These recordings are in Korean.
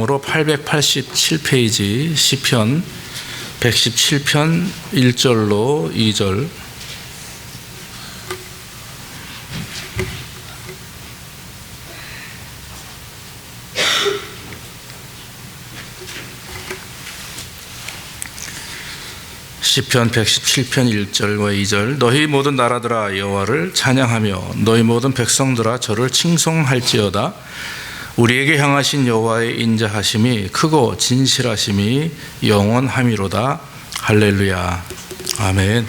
성경으로 887페이지 시편 117편 1절로 2절. 시편 117편 1절과 2절. 너희 모든 나라들아 여호와를 찬양하며 너희 모든 백성들아 저를 칭송할지어다. 우리에게 향하신 여호와의 인자하심이 크고 진실하심이 영원함이로다. 할렐루야. 아멘.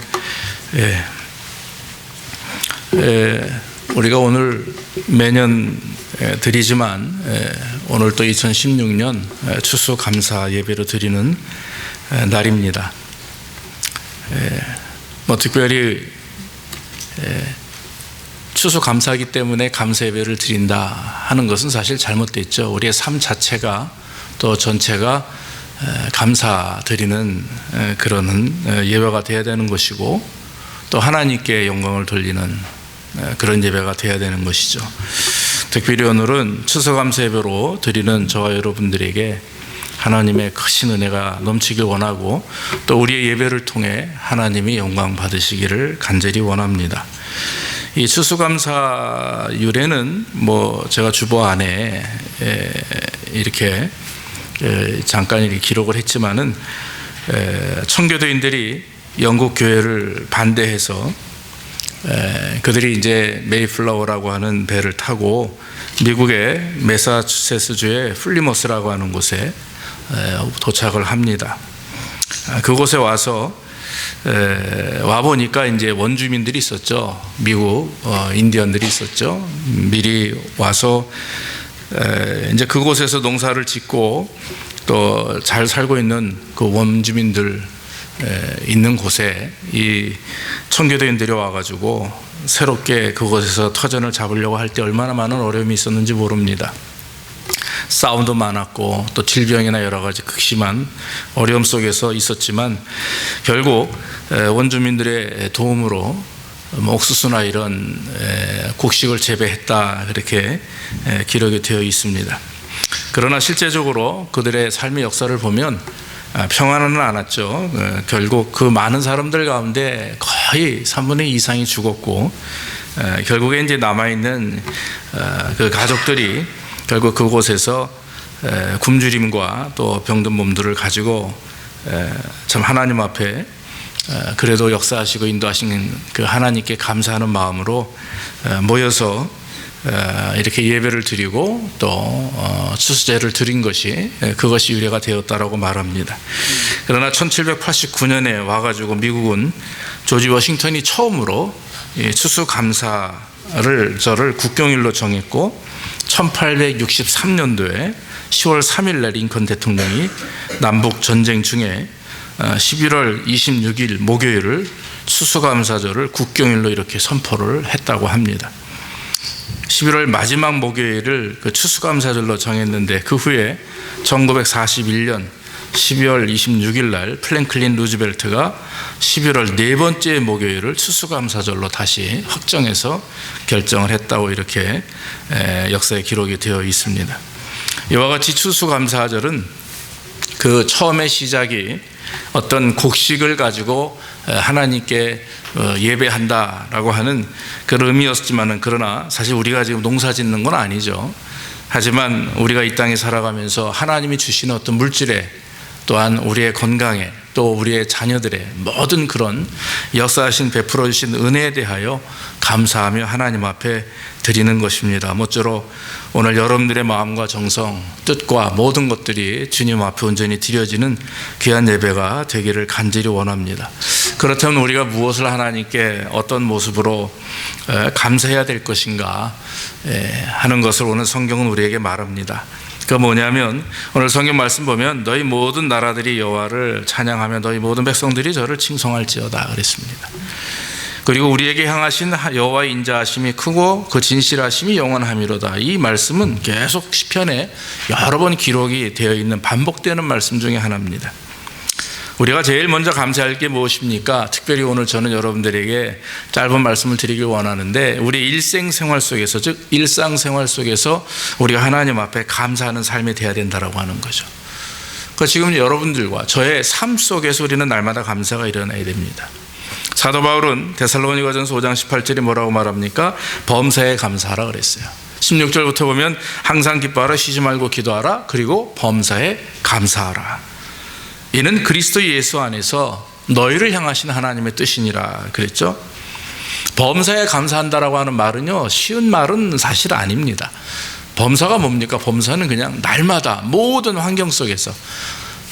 우리가 오늘 매년 드리지만 오늘 또 2016년 추수감사 예배로 드리는 날입니다. 특별히 추수감사하기 때문에 감사 예배를 드린다 하는 것은 사실 잘못됐죠. 우리의 삶 자체가 또 전체가 감사 드리는 그런 예배가 되어야 되는 것이고, 또 하나님께 영광을 돌리는 그런 예배가 되어야 되는 것이죠. 특별히 오늘은 추수감사 예배로 드리는 저와 여러분들에게 하나님의 크신 은혜가 넘치길 원하고, 또 우리의 예배를 통해 하나님이 영광 받으시기를 간절히 원합니다. 이 추수감사 유래는 제가 주보 안에 이렇게 잠깐 이렇게 기록을 했지만은, 청교도인들이 영국 교회를 반대해서 그들이 이제 메이플라워라고 하는 배를 타고 미국의 매사추세츠주의 플리머스라고 하는 곳에 도착을 합니다. 그곳에 와서 보니까 이제 원주민들이 있었죠. 미국 인디언들이 있었죠. 미리 와서 이제 그곳에서 농사를 짓고 또 잘 살고 있는 그 원주민들 있는 곳에 이 청교도인들이 와가지고 새롭게 그곳에서 터전을 잡으려고 할 때 얼마나 많은 어려움이 있었는지 모릅니다. 싸움도 많았고 또 질병이나 여러 가지 극심한 어려움 속에서 있었지만, 결국 원주민들의 도움으로 옥수수나 이런 곡식을 재배했다, 그렇게 기록이 되어 있습니다. 그러나 실제적으로 그들의 삶의 역사를 보면 평안은 않았죠. 결국 그 많은 사람들 가운데 거의 3분의 2 이상이 죽었고, 결국에 이제 남아있는 그 가족들이 결국 그곳에서 굶주림과 또 병든 몸들을 가지고 참 하나님 앞에 그래도 역사하시고 인도하신 그 하나님께 감사하는 마음으로 모여서 이렇게 예배를 드리고 또 추수제를 드린 것이, 그것이 유래가 되었다라고 말합니다. 그러나 1789년에 와가지고 미국은 조지 워싱턴이 처음으로 추수감사를 저를 국경일로 정했고, 1863년도에 10월 3일 날 링컨 대통령이 남북 전쟁 중에 11월 26일 목요일을 추수감사절을 국경일로 이렇게 선포를 했다고 합니다. 11월 마지막 목요일을 그 추수감사절로 정했는데, 그 후에 1941년 12월 26일 날 플랭클린 루즈벨트가 11월 네 번째 목요일을 추수감사절로 다시 확정해서 결정을 했다고 이렇게 역사에 기록이 되어 있습니다. 이와 같이 추수감사절은 그 처음의 시작이 어떤 곡식을 가지고 하나님께 예배한다라고 하는 그런 의미였지만은, 그러나 사실 우리가 지금 농사 짓는 건 아니죠. 하지만 우리가 이 땅에 살아가면서 하나님이 주시는 어떤 물질에, 또한 우리의 건강에, 또 우리의 자녀들의 모든 그런 역사하신 베풀어 주신 은혜에 대하여 감사하며 하나님 앞에 드리는 것입니다. 모쪼록 오늘 여러분들의 마음과 정성, 뜻과 모든 것들이 주님 앞에 온전히 드려지는 귀한 예배가 되기를 간절히 원합니다. 그렇다면 우리가 무엇을 하나님께 어떤 모습으로 감사해야 될 것인가 하는 것을 오늘 성경은 우리에게 말합니다. 그 뭐냐면, 오늘 성경 말씀 보면 너희 모든 나라들이 여호와를 찬양하며 너희 모든 백성들이 저를 칭송할지어다 그랬습니다. 그리고 우리에게 향하신 여호와의 인자하심이 크고 그 진실하심이 영원함이로다. 이 말씀은 계속 시편에 여러 번 기록이 되어 있는 반복되는 말씀 중에 하나입니다. 우리가 제일 먼저 감사할 게 무엇입니까? 특별히 오늘 저는 여러분들에게 짧은 말씀을 드리길 원하는데, 우리 일생생활 속에서, 즉 일상생활 속에서 우리가 하나님 앞에 감사하는 삶이 돼야 된다라고 하는 거죠. 지금 여러분들과 저의 삶 속에서 우리는 날마다 감사가 일어나야 됩니다. 사도 바울은 데살로니가전서 5장 18절이 뭐라고 말합니까? 범사에 감사하라 그랬어요. 16절부터 보면 항상 기뻐하라, 쉬지 말고 기도하라, 그리고 범사에 감사하라. 이는 그리스도 예수 안에서 너희를 향하신 하나님의 뜻이니라 그랬죠. 범사에 감사한다라고 하는 말은요, 쉬운 말은 사실 아닙니다. 범사가 뭡니까? 범사는 그냥 날마다 모든 환경 속에서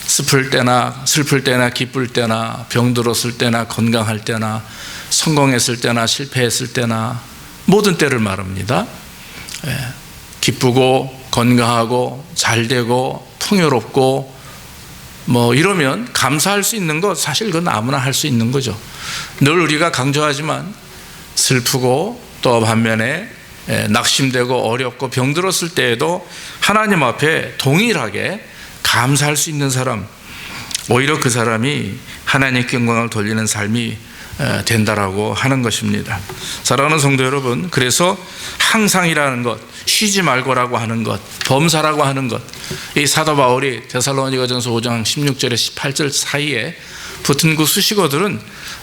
슬플 때나 기쁠 때나 병들었을 때나 건강할 때나 성공했을 때나 실패했을 때나 모든 때를 말합니다. 기쁘고 건강하고 잘되고 풍요롭고 이러면 감사할 수 있는 것, 사실 그건 아무나 할 수 있는 거죠. 늘 우리가 강조하지만 슬프고 또 반면에 낙심되고 어렵고 병들었을 때에도 하나님 앞에 동일하게 감사할 수 있는 사람, 오히려 그 사람이 하나님께 영광을 돌리는 삶이 된다라고 하는 것입니다. 사랑하는 성도 여러분, 그래서 항상이라는 것, 쉬지 말고라고 하는 것, 범사라고 하는 것, 이 사도 바울이 데살로니가전서 5장 16절에 18절 사이에 붙은 그 수식어들은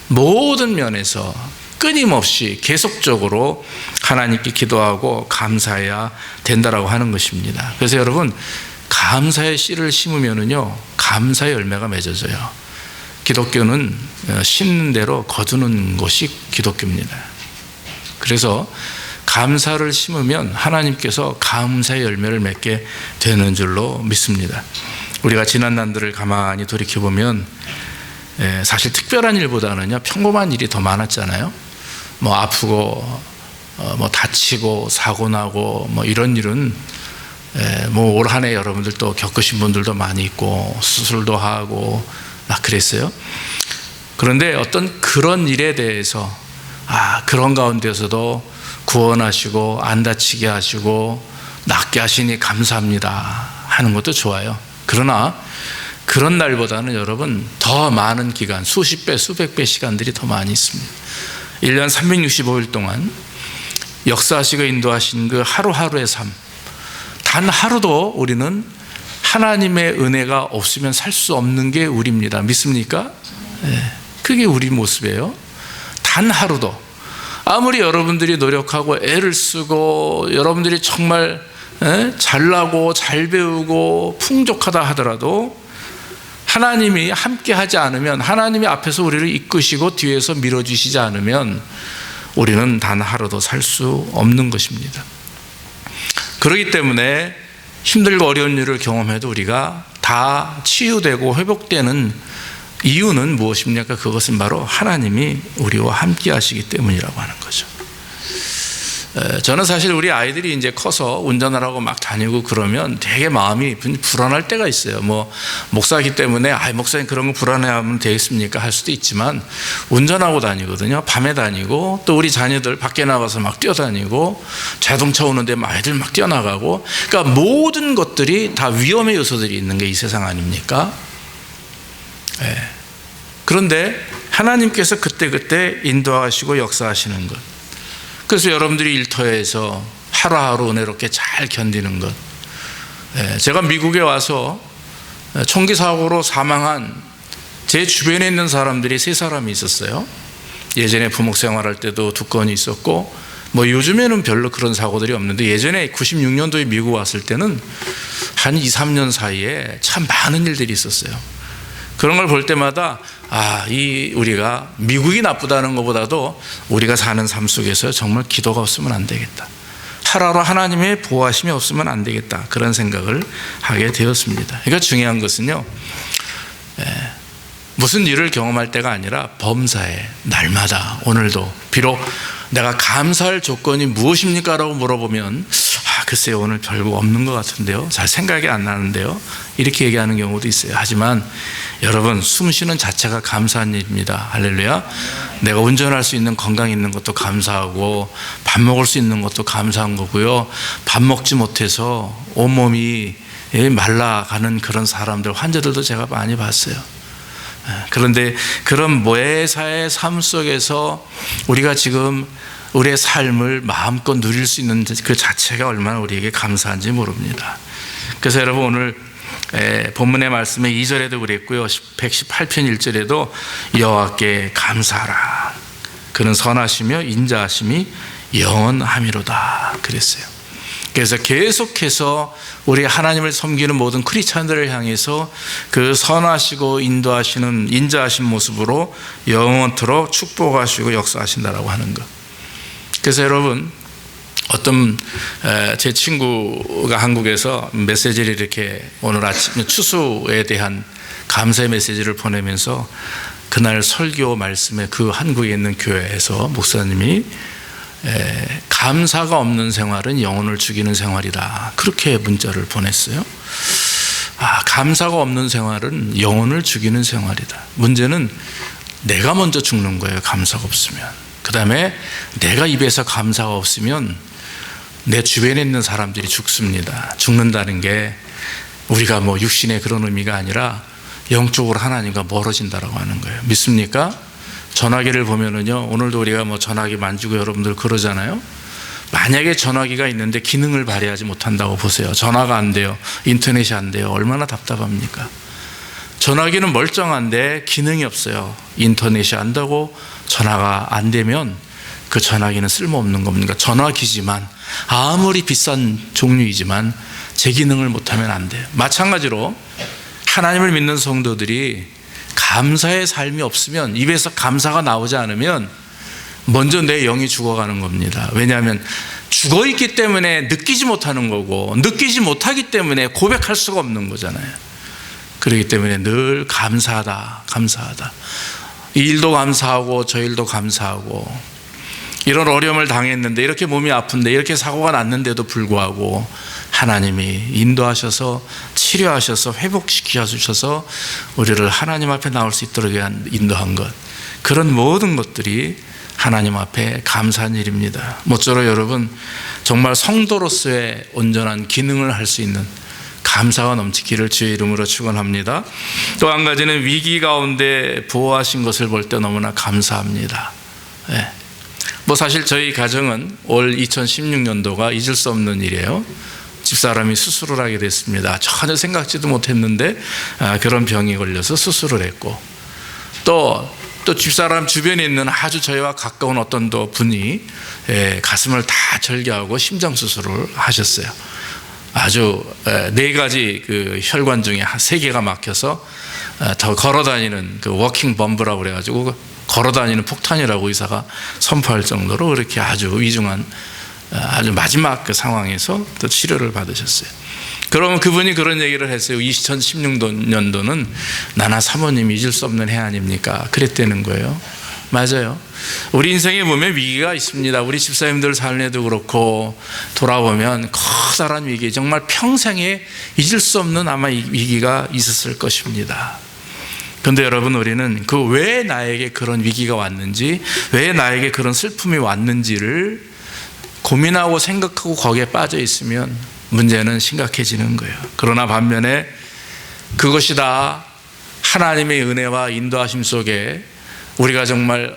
모든 면에서 끊임없이 계속적으로 하나님께 기도하고 감사해야 된다라고 하는 것입니다. 그래서 여러분, 감사의 씨를 심으면은요, 감사의 열매가 맺어져요. 기독교는 심는 대로 거두는 것이 기독교입니다. 그래서 감사를 심으면 하나님께서 감사의 열매를 맺게 되는 줄로 믿습니다. 우리가 지난 날들을 가만히 돌이켜보면 사실 특별한 일보다는요, 평범한 일이 더 많았잖아요. 아프고 다치고 사고 나고 이런 일은 올 한 해 여러분들 또 겪으신 분들도 많이 있고 수술도 하고 막 그랬어요. 그런데 어떤 그런 일에 대해서 그런 가운데서도 구원하시고 안 다치게 하시고 낫게 하시니 감사합니다 하는 것도 좋아요. 그러나 그런 날보다는 여러분 더 많은 기간, 수십 배 수백 배 시간들이 더 많이 있습니다. 1년 365일 동안 역사하시고 인도하신 그 하루하루의 삶, 단 하루도 우리는 하나님의 은혜가 없으면 살 수 없는 게 우리입니다. 믿습니까? 그게 우리 모습이에요. 단 하루도 아무리 여러분들이 노력하고 애를 쓰고 여러분들이 정말 잘나고 잘 배우고 풍족하다 하더라도 하나님이 함께 하지 않으면, 하나님이 앞에서 우리를 이끄시고 뒤에서 밀어주시지 않으면 우리는 단 하루도 살 수 없는 것입니다. 그렇기 때문에 힘들고 어려운 일을 경험해도 우리가 다 치유되고 회복되는 이유는 무엇입니까? 그것은 바로 하나님이 우리와 함께 하시기 때문이라고 하는 거죠. 저는 사실 우리 아이들이 이제 커서 운전하라고 막 다니고 그러면 되게 마음이 불안할 때가 있어요. 목사이기 때문에 목사님 그런 거 불안해하면 되겠습니까? 할 수도 있지만 운전하고 다니거든요. 밤에 다니고 또 우리 자녀들 밖에 나가서 막 뛰어다니고 자동차 오는데 아이들 막 뛰어나가고, 그러니까 모든 것들이 다 위험의 요소들이 있는 게 이 세상 아닙니까? 그런데 하나님께서 그때그때 인도하시고 역사하시는 것, 그래서 여러분들이 일터에서 하루하루 은혜롭게 잘 견디는 것. 제가 미국에 와서 총기 사고로 사망한 제 주변에 있는 사람들이 3사람이 있었어요. 예전에 부목 생활할 때도 2건이 있었고 요즘에는 별로 그런 사고들이 없는데 예전에 96년도에 미국 왔을 때는 한 2, 3년 사이에 참 많은 일들이 있었어요. 그런 걸 볼 때마다 우리가 미국이 나쁘다는 것보다도 우리가 사는 삶 속에서 정말 기도가 없으면 안 되겠다, 하루하루 하나님의 보호하심이 없으면 안 되겠다, 그런 생각을 하게 되었습니다. 그러니까 중요한 것은요, 무슨 일을 경험할 때가 아니라 범사에 날마다 오늘도 비록 내가 감사할 조건이 무엇입니까? 라고 물어보면 글쎄요, 오늘 별거 없는 것 같은데요, 잘 생각이 안 나는데요, 이렇게 얘기하는 경우도 있어요. 하지만 여러분, 숨 쉬는 자체가 감사한 일입니다. 할렐루야. 내가 운전할 수 있는 건강 있는 것도 감사하고 밥 먹을 수 있는 것도 감사한 거고요, 밥 먹지 못해서 온몸이 말라가는 그런 사람들, 환자들도 제가 많이 봤어요. 그런데 그런 매사의 삶 속에서 우리가 지금 우리의 삶을 마음껏 누릴 수 있는 그 자체가 얼마나 우리에게 감사한지 모릅니다. 그래서 여러분 오늘 본문의 말씀에 2절에도 그랬고요, 118편 1절에도 여호와께 감사하라. 그는 선하시며 인자하심이 영원함이로다 그랬어요. 그래서 계속해서 우리 하나님을 섬기는 모든 크리스찬들을 향해서 그 선하시고 인도하시는 인자하신 모습으로 영원토록 축복하시고 역사하신다라고 하는 것. 그래서 여러분, 어떤 제 친구가 한국에서 메시지를 이렇게 오늘 아침 추수에 대한 감사의 메시지를 보내면서 그날 설교 말씀에 그 한국에 있는 교회에서 목사님이 감사가 없는 생활은 영혼을 죽이는 생활이다, 그렇게 문자를 보냈어요. 감사가 없는 생활은 영혼을 죽이는 생활이다. 문제는 내가 먼저 죽는 거예요, 감사가 없으면. 그 다음에 내가 입에서 감사가 없으면 내 주변에 있는 사람들이 죽습니다. 죽는다는 게 우리가 뭐 육신의 그런 의미가 아니라 영적으로 하나님과 멀어진다라고 하는 거예요. 믿습니까? 전화기를 보면은요, 오늘도 우리가 뭐 전화기 만지고 여러분들 그러잖아요. 만약에 전화기가 있는데 기능을 발휘하지 못한다고 보세요. 전화가 안 돼요, 인터넷이 안 돼요. 얼마나 답답합니까? 전화기는 멀쩡한데 기능이 없어요. 인터넷이 안 되고 전화가 안 되면 그 전화기는 쓸모없는 겁니다. 전화기지만 아무리 비싼 종류이지만 제 기능을 못하면 안 돼요. 마찬가지로 하나님을 믿는 성도들이 감사의 삶이 없으면, 입에서 감사가 나오지 않으면 먼저 내 영이 죽어가는 겁니다. 왜냐하면 죽어있기 때문에 느끼지 못하는 거고, 느끼지 못하기 때문에 고백할 수가 없는 거잖아요. 그렇기 때문에 늘 감사하다, 감사하다. 이 일도 감사하고 저 일도 감사하고, 이런 어려움을 당했는데, 이렇게 몸이 아픈데, 이렇게 사고가 났는데도 불구하고 하나님이 인도하셔서 치료하셔서 회복시켜 주셔서 우리를 하나님 앞에 나올 수 있도록 인도한 것, 그런 모든 것들이 하나님 앞에 감사한 일입니다. 모쪼록 여러분, 정말 성도로서의 온전한 기능을 할 수 있는 감사가 넘치기를 주의 이름으로 축원합니다. 또 한 가지는 위기 가운데 보호하신 것을 볼 때 너무나 감사합니다. 뭐 사실 저희 가정은 올 2016년도가 잊을 수 없는 일이에요. 집사람이 수술을 하게 됐습니다. 전혀 생각지도 못했는데 그런 병이 걸려서 수술을 했고, 또 집사람 주변에 있는 아주 저희와 가까운 어떤 분이 가슴을 다 절개하고 심장 수술을 하셨어요. 아주 4가지 그 혈관 중에 3개가 막혀서 더 걸어다니는 그 워킹 범브라고 그래가지고 걸어다니는 폭탄이라고 의사가 선포할 정도로 그렇게 아주 위중한, 아주 마지막 그 상황에서 또 치료를 받으셨어요. 그러면 그분이 그런 얘기를 했어요. 2016년도는 나나 사모님이 잊을 수 없는 해 아닙니까? 그랬다는 거예요. 맞아요. 우리 인생에 보면 위기가 있습니다. 우리 집사님들 삶에도 그렇고 돌아보면 커다란 위기, 정말 평생에 잊을 수 없는 아마 위기가 있었을 것입니다. 그런데 여러분, 우리는 그 왜 나에게 그런 위기가 왔는지, 왜 나에게 그런 슬픔이 왔는지를 고민하고 생각하고 거기에 빠져 있으면 문제는 심각해지는 거예요. 그러나 반면에 그것이 다 하나님의 은혜와 인도하심 속에 우리가 정말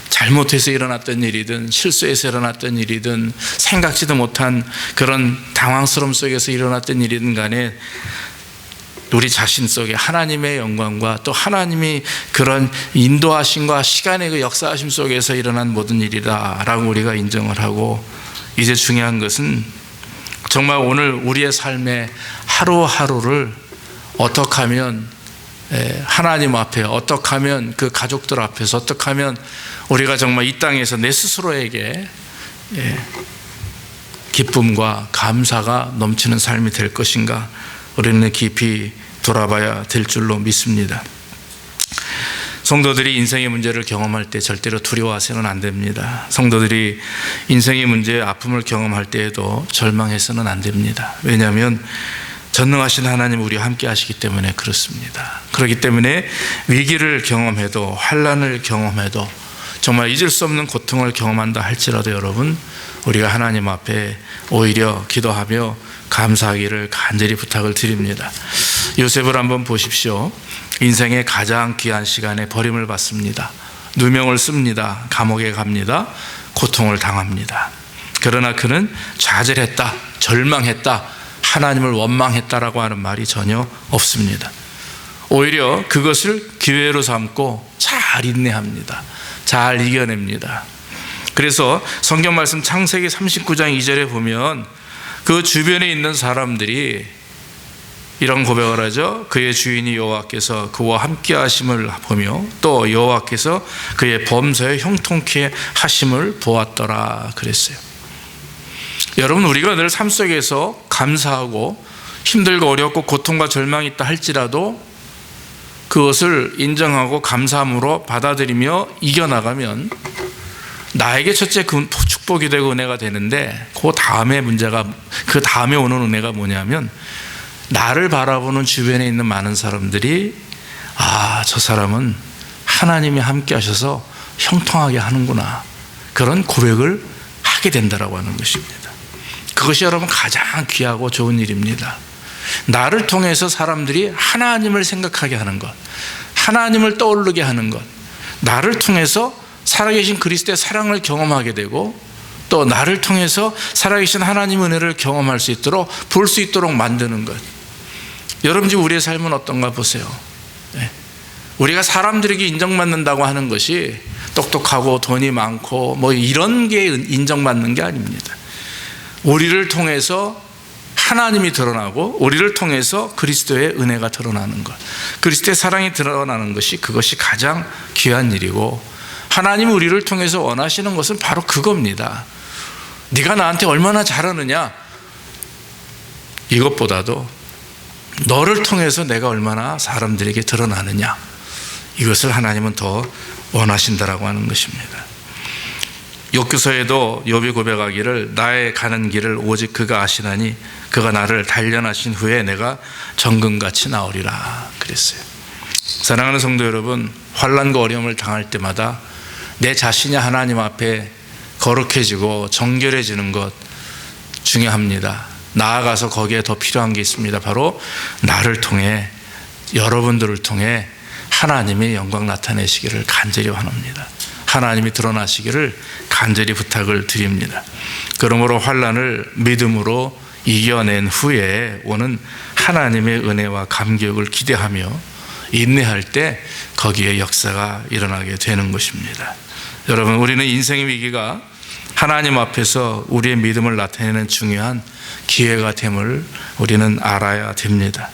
잘못해서 일어났던 일이든 실수해서 일어났던 일이든 생각지도 못한 그런 당황스러움 속에서 일어났던 일이든 간에 우리 자신 속에 하나님의 영광과 또 하나님이 그런 인도하심과 시간의 그 역사하심 속에서 일어난 모든 일이다라고 우리가 인정을 하고, 이제 중요한 것은 정말 오늘 우리의 삶의 하루하루를 어떻게 하면 하나님 앞에, 어떻게 하면 그 가족들 앞에서, 어떻게 하면 우리가 정말 이 땅에서 내 스스로에게 기쁨과 감사가 넘치는 삶이 될 것인가, 우리는 깊이 돌아봐야 될 줄로 믿습니다. 성도들이 인생의 문제를 경험할 때 절대로 두려워해서는 안 됩니다. 성도들이 인생의 문제의 아픔을 경험할 때에도 절망해서는 안 됩니다. 왜냐하면 전능하신 하나님 우리와 함께 하시기 때문에 그렇습니다. 그렇기 때문에 위기를 경험해도, 환난을 경험해도, 정말 잊을 수 없는 고통을 경험한다 할지라도 여러분, 우리가 하나님 앞에 오히려 기도하며 감사하기를 간절히 부탁을 드립니다. 요셉을 한번 보십시오. 인생의 가장 귀한 시간에 버림을 받습니다. 누명을 씁니다. 감옥에 갑니다. 고통을 당합니다. 그러나 그는 좌절했다, 절망했다, 하나님을 원망했다라고 하는 말이 전혀 없습니다. 오히려 그것을 기회로 삼고 잘 인내합니다. 잘 이겨냅니다. 그래서 성경 말씀 창세기 39장 2절에 보면 그 주변에 있는 사람들이 이런 고백을 하죠. 그의 주인이 여호와께서 그와 함께 하심을 보며 또 여호와께서 그의 범사에 형통케 하심을 보았더라 그랬어요. 여러분, 우리가 늘 삶 속에서 감사하고 힘들고 어렵고 고통과 절망이 있다 할지라도 그것을 인정하고 감사함으로 받아들이며 이겨나가면 나에게 첫째 그 축복이 되고 은혜가 되는데, 그 다음에 문제가, 그 다음에 오는 은혜가 뭐냐면 나를 바라보는 주변에 있는 많은 사람들이 저 사람은 하나님이 함께 하셔서 형통하게 하는구나, 그런 고백을 하게 된다라고 하는 것입니다. 그것이 여러분 가장 귀하고 좋은 일입니다. 나를 통해서 사람들이 하나님을 생각하게 하는 것, 하나님을 떠오르게 하는 것, 나를 통해서 살아계신 그리스도의 사랑을 경험하게 되고 또 나를 통해서 살아계신 하나님의 은혜를 경험할 수 있도록, 볼 수 있도록 만드는 것. 여러분, 지금 우리의 삶은 어떤가 보세요. 우리가 사람들에게 인정받는다고 하는 것이 똑똑하고 돈이 많고 뭐 이런 게 인정받는 게 아닙니다. 우리를 통해서 하나님이 드러나고 우리를 통해서 그리스도의 은혜가 드러나는 것, 그리스도의 사랑이 드러나는 것이, 그것이 가장 귀한 일이고, 하나님이 우리를 통해서 원하시는 것은 바로 그겁니다. 네가 나한테 얼마나 잘하느냐, 이것보다도 너를 통해서 내가 얼마나 사람들에게 드러나느냐, 이것을 하나님은 더 원하신다라고 하는 것입니다. 욥기서에도 욥이 고백하기를 나의 가는 길을 오직 그가 아시나니 그가 나를 단련하신 후에 내가 정금같이 나오리라 그랬어요. 사랑하는 성도 여러분, 환난과 어려움을 당할 때마다 내 자신이 하나님 앞에 거룩해지고 정결해지는 것 중요합니다. 나아가서 거기에 더 필요한 게 있습니다. 바로 나를 통해, 여러분들을 통해 하나님의 영광 나타내시기를 간절히 원합니다. 하나님이 드러나시기를 간절히 부탁을 드립니다. 그러므로 환난을 믿음으로 이겨낸 후에 오는 하나님의 은혜와 감격을 기대하며 인내할 때 거기에 역사가 일어나게 되는 것입니다. 여러분, 우리는 인생의 위기가 하나님 앞에서 우리의 믿음을 나타내는 중요한 기회가 됨을 우리는 알아야 됩니다.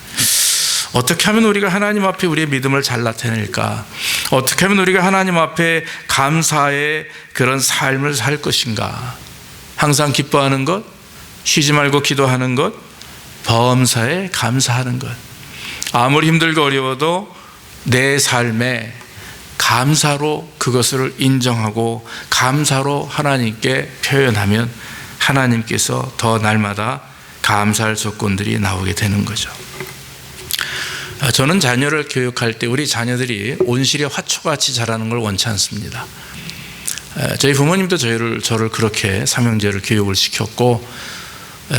어떻게 하면 우리가 하나님 앞에 우리의 믿음을 잘 나타낼까? 어떻게 하면 우리가 하나님 앞에 감사의 그런 삶을 살 것인가? 항상 기뻐하는 것, 쉬지 말고 기도하는 것, 범사에 감사하는 것. 아무리 힘들고 어려워도 내 삶에 감사로 그것을 인정하고 감사로 하나님께 표현하면 하나님께서 더 날마다 감사할 조건들이 나오게 되는 거죠. 저는 자녀를 교육할 때 우리 자녀들이 온실의 화초같이 자라는 걸 원치 않습니다. 저희 부모님도 저를 그렇게 삼형제를 교육을 시켰고,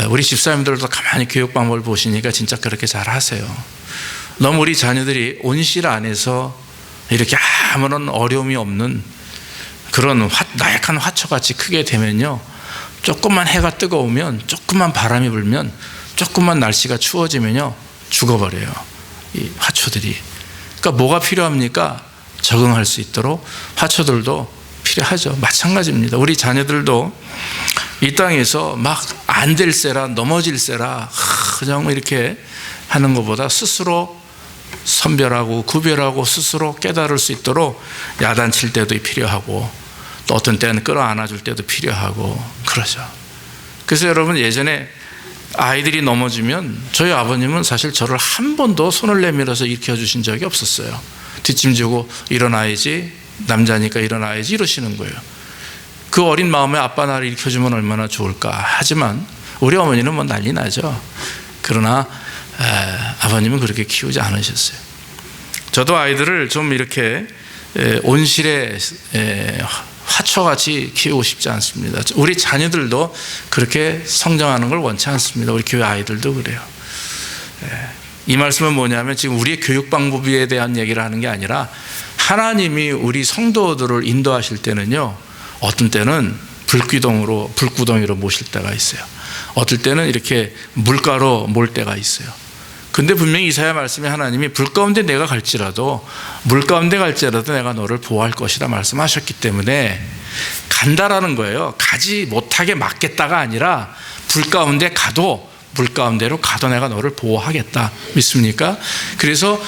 우리 집사님들도 가만히 교육 방법을 보시니까 진짜 그렇게 잘 하세요. 너무 우리 자녀들이 온실 안에서 이렇게 아무런 어려움이 없는 그런 나약한 화초같이 크게 되면요, 조금만 해가 뜨거우면, 조금만 바람이 불면, 조금만 날씨가 추워지면요 죽어버려요, 이 화초들이. 그러니까 뭐가 필요합니까? 적응할 수 있도록 화초들도 필요하죠. 마찬가지입니다. 우리 자녀들도 이 땅에서 막 안 될세라 넘어질세라 그냥 이렇게 하는 것보다 스스로 선별하고 구별하고 스스로 깨달을 수 있도록 야단칠 때도 필요하고, 또 어떤 때는 끌어안아줄 때도 필요하고 그러죠. 그래서 여러분, 예전에 아이들이 넘어지면 저희 아버님은 사실 저를 한 번도 손을 내밀어서 일으켜주신 적이 없었어요. 뒷짐지고 일어나야지, 남자니까 일어나야지 이러시는 거예요. 그 어린 마음에 아빠 나를 일으켜주면 얼마나 좋을까. 하지만 우리 어머니는 뭐 난리 나죠. 그러나 아버님은 그렇게 키우지 않으셨어요. 저도 아이들을 좀 이렇게 온실에 화초같이 키우고 싶지 않습니다. 우리 자녀들도 그렇게 성장하는 걸 원치 않습니다. 우리 교회 아이들도 그래요. 이 말씀은 뭐냐면 지금 우리의 교육 방법에 대한 얘기를 하는 게 아니라 하나님이 우리 성도들을 인도하실 때는요, 어떤 때는 불구덩이로 모실 때가 있어요. 어떨 때는 이렇게 물가로 몰 때가 있어요. 근데 분명히 이사야 말씀에 하나님이 불 가운데 내가 갈지라도, 물 가운데 갈지라도 내가 너를 보호할 것이다 말씀하셨기 때문에 간다라는 거예요. 가지 못하게 막겠다가 아니라 불 가운데 가도, 물 가운데로 가도 내가 너를 보호하겠다. 믿습니까? 그래서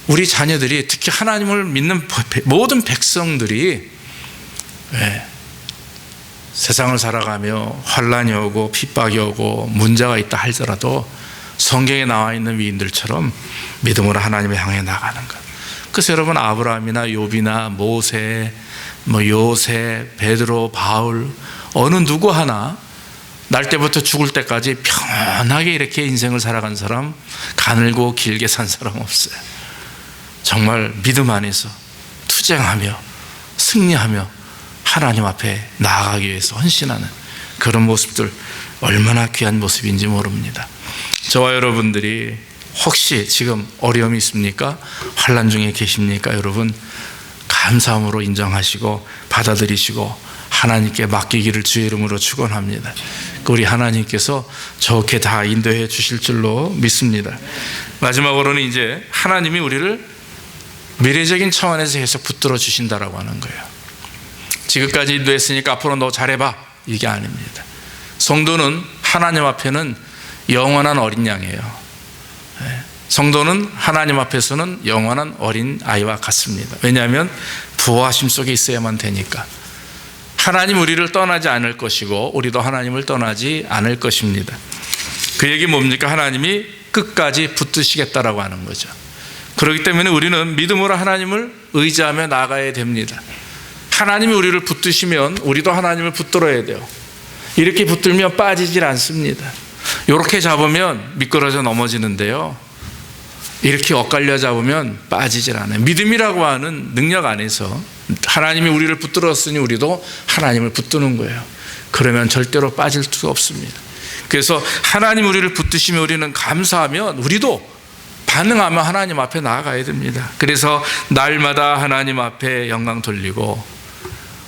우리 자녀들이, 특히 하나님을 믿는 모든 백성들이 세상을 살아가며 환난이 오고 핍박이 오고 문제가 있다 할지라도 성경에 나와 있는 위인들처럼 믿음으로 하나님을 향해 나가는 것. 그래서 여러분, 아브라함이나 욥이나 모세, 요새, 베드로, 바울, 어느 누구 하나 날 때부터 죽을 때까지 평안하게 이렇게 인생을 살아간 사람, 가늘고 길게 산 사람 없어요. 정말 믿음 안에서 투쟁하며 승리하며 하나님 앞에 나아가기 위해서 헌신하는 그런 모습들, 얼마나 귀한 모습인지 모릅니다. 저와 여러분들이 혹시 지금 어려움이 있습니까? 환난 중에 계십니까? 여러분, 감사함으로 인정하시고 받아들이시고 하나님께 맡기기를 주의 이름으로 축원합니다. 우리 하나님께서 좋게 다 인도해 주실 줄로 믿습니다. 마지막으로는 이제 하나님이 우리를 미래적인 차원에서 계속 붙들어 주신다라고 하는 거예요. 지금까지 인도했으니까 앞으로 너 잘해봐, 이게 아닙니다. 성도는 하나님 앞에는 영원한 어린 양이에요. 성도는 하나님 앞에서는 영원한 어린 아이와 같습니다. 왜냐하면 부하심 속에 있어야만 되니까. 하나님 우리를 떠나지 않을 것이고 우리도 하나님을 떠나지 않을 것입니다. 그 얘기 뭡니까? 하나님이 끝까지 붙드시겠다라고 하는 거죠. 그렇기 때문에 우리는 믿음으로 하나님을 의지하며 나가야 됩니다. 하나님이 우리를 붙드시면 우리도 하나님을 붙들어야 돼요. 이렇게 붙들면 빠지질 않습니다. 이렇게 잡으면 미끄러져 넘어지는데요, 이렇게 엇갈려 잡으면 빠지질 않아요. 믿음이라고 하는 능력 안에서 하나님이 우리를 붙들었으니 우리도 하나님을 붙드는 거예요. 그러면 절대로 빠질 수가 없습니다. 그래서 하나님 우리를 붙드시면 우리는 감사하면 우리도 반응하며 하나님 앞에 나아가야 됩니다. 그래서 날마다 하나님 앞에 영광 돌리고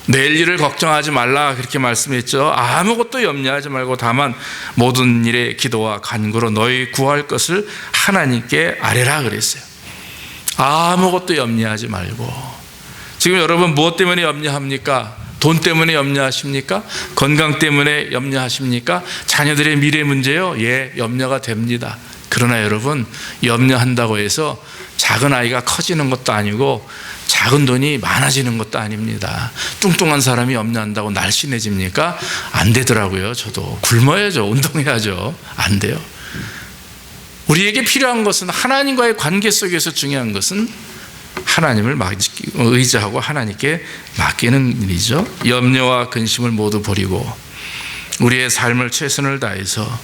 내일 일을 걱정하지 말라, 그렇게 말씀했죠. 아무것도 염려하지 말고 다만 모든 일에 기도와 간구로 너희 구할 것을 하나님께 아뢰라 그랬어요. 아무것도 염려하지 말고. 지금 여러분 무엇 때문에 염려합니까? 돈 때문에 염려하십니까? 건강 때문에 염려하십니까? 자녀들의 미래 문제요? 예, 염려가 됩니다. 그러나 여러분, 염려한다고 해서 작은 아이가 커지는 것도 아니고 작은 돈이 많아지는 것도 아닙니다. 뚱뚱한 사람이 염려한다고 날씬해집니까? 안 되더라고요. 저도 굶어야죠. 운동해야죠. 안 돼요. 우리에게 필요한 것은, 하나님과의 관계 속에서 중요한 것은 하나님을 의지하고 하나님께 맡기는 일이죠. 염려와 근심을 모두 버리고 우리의 삶을 최선을 다해서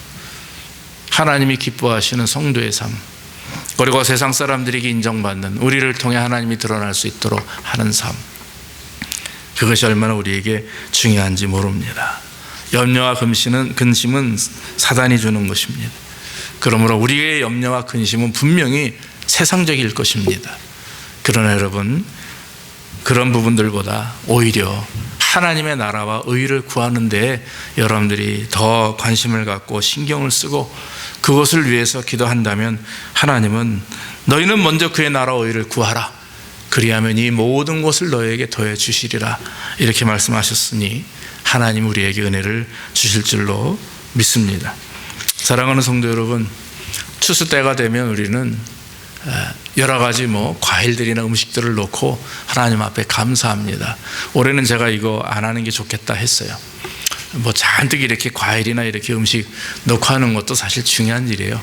하나님이 기뻐하시는 성도의 삶, 그리고 세상 사람들에게 인정받는, 우리를 통해 하나님이 드러날 수 있도록 하는 삶, 그것이 얼마나 우리에게 중요한지 모릅니다. 염려와 근심은 사단이 주는 것입니다. 그러므로 우리의 염려와 근심은 분명히 세상적일 것입니다. 그러나 여러분, 그런 부분들보다 오히려 하나님의 나라와 의를 구하는 데 여러분들이 더 관심을 갖고 신경을 쓰고 그것을 위해서 기도한다면 하나님은 너희는 먼저 그의 나라와 의를 구하라, 그리하면 이 모든 것을 너희에게 더해 주시리라, 이렇게 말씀하셨으니 하나님 우리에게 은혜를 주실 줄로 믿습니다. 사랑하는 성도 여러분, 추수 때가 되면 우리는 여러 가지 과일들이나 음식들을 놓고 하나님 앞에 감사합니다. 올해는 제가 이거 안 하는 게 좋겠다 했어요. 잔뜩 이렇게 과일이나 이렇게 음식 넣고 하는 것도 사실 중요한 일이에요.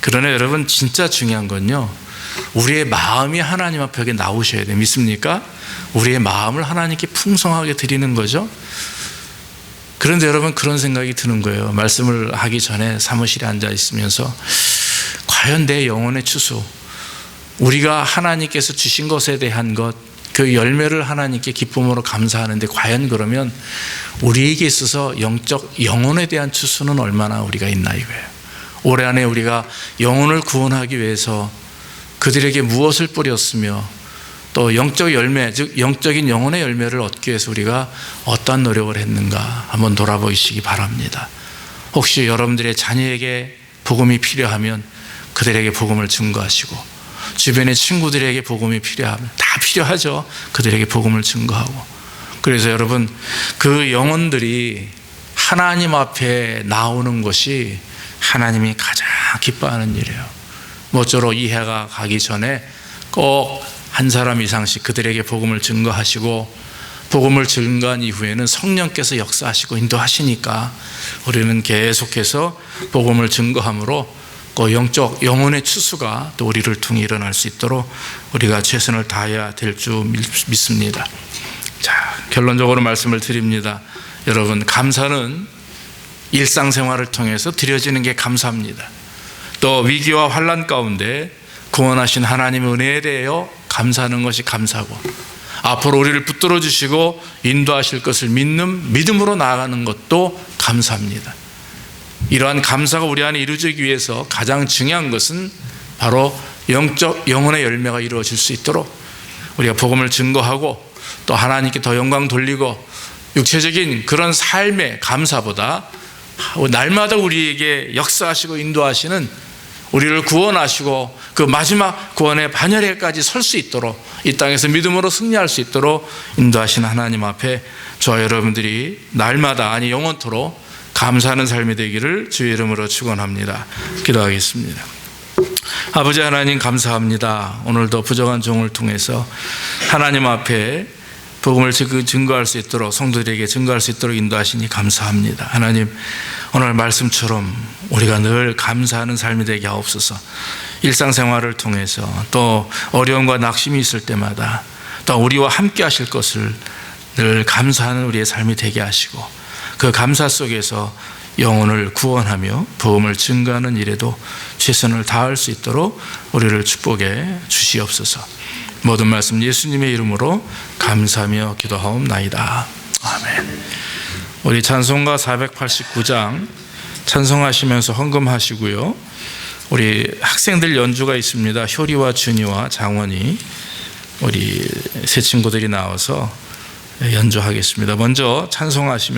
그러나 여러분, 진짜 중요한 건요, 우리의 마음이 하나님 앞에 나오셔야 돼요. 믿습니까? 우리의 마음을 하나님께 풍성하게 드리는 거죠. 그런데 여러분, 그런 생각이 드는 거예요. 말씀을 하기 전에 사무실에 앉아 있으면서 과연 내 영혼의 추수, 우리가 하나님께서 주신 것에 대한 것, 그 열매를 하나님께 기쁨으로 감사하는데 과연 그러면 우리에게 있어서 영혼에 대한 추수는 얼마나 우리가 있나 이거예요. 올해 안에 우리가 영혼을 구원하기 위해서 그들에게 무엇을 뿌렸으며 또 영적 열매, 즉 영적인 영혼의 열매를 얻기 위해서 우리가 어떠한 노력을 했는가 한번 돌아보시기 바랍니다. 혹시 여러분들의 자녀에게 복음이 필요하면 그들에게 복음을 증거하시고, 주변의 친구들에게 복음이 필요하면, 다 필요하죠. 그들에게 복음을 증거하고. 그래서 여러분, 그 영혼들이 하나님 앞에 나오는 것이 하나님이 가장 기뻐하는 일이에요. 모쪼록 이 해가 가기 전에 꼭 한 사람 이상씩 그들에게 복음을 증거하시고, 복음을 증거한 이후에는 성령께서 역사하시고 인도하시니까 우리는 계속해서 복음을 증거함으로 그 영적 영혼의 추수가 또 우리를 통해 일어날 수 있도록 우리가 최선을 다해야 될 줄 믿습니다. 자, 결론적으로 말씀을 드립니다. 여러분, 감사는 일상생활을 통해서 드려지는 게 감사합니다. 또 위기와 환난 가운데 구원하신 하나님의 은혜에 대하여 감사하는 것이 감사고, 앞으로 우리를 붙들어 주시고 인도하실 것을 믿는 믿음으로 나아가는 것도 감사합니다. 이러한 감사가 우리 안에 이루어지기 위해서 가장 중요한 것은 바로 영적 영혼의 열매가 이루어질 수 있도록 우리가 복음을 증거하고 또 하나님께 더 영광 돌리고, 육체적인 그런 삶의 감사보다 날마다 우리에게 역사하시고 인도하시는, 우리를 구원하시고 그 마지막 구원의 반열에까지 설 수 있도록, 이 땅에서 믿음으로 승리할 수 있도록 인도하시는 하나님 앞에 저와 여러분들이 날마다, 아니 영원토록 감사하는 삶이 되기를 주의 이름으로 축원합니다. 기도하겠습니다. 아버지 하나님, 감사합니다. 오늘도 부족한 종을 통해서 하나님 앞에 복음을 증거할 수 있도록, 성도들에게 증거할 수 있도록 인도하시니 감사합니다. 하나님, 오늘 말씀처럼 우리가 늘 감사하는 삶이 되게 하옵소서. 일상생활을 통해서 또 어려움과 낙심이 있을 때마다 또 우리와 함께 하실 것을 늘 감사하는 우리의 삶이 되게 하시고, 그 감사 속에서 영혼을 구원하며 복음을 증거하는 일에도 최선을 다할 수 있도록 우리를 축복해 주시옵소서. 모든 말씀 예수님의 이름으로 감사하며 기도하옵나이다. 아멘. 우리 찬송가 489장 찬송하시면서 헌금하시고요. 우리 학생들 연주가 있습니다. 효리와 준이와 장원이, 우리 세 친구들이 나와서 연주하겠습니다. 먼저 찬송하시면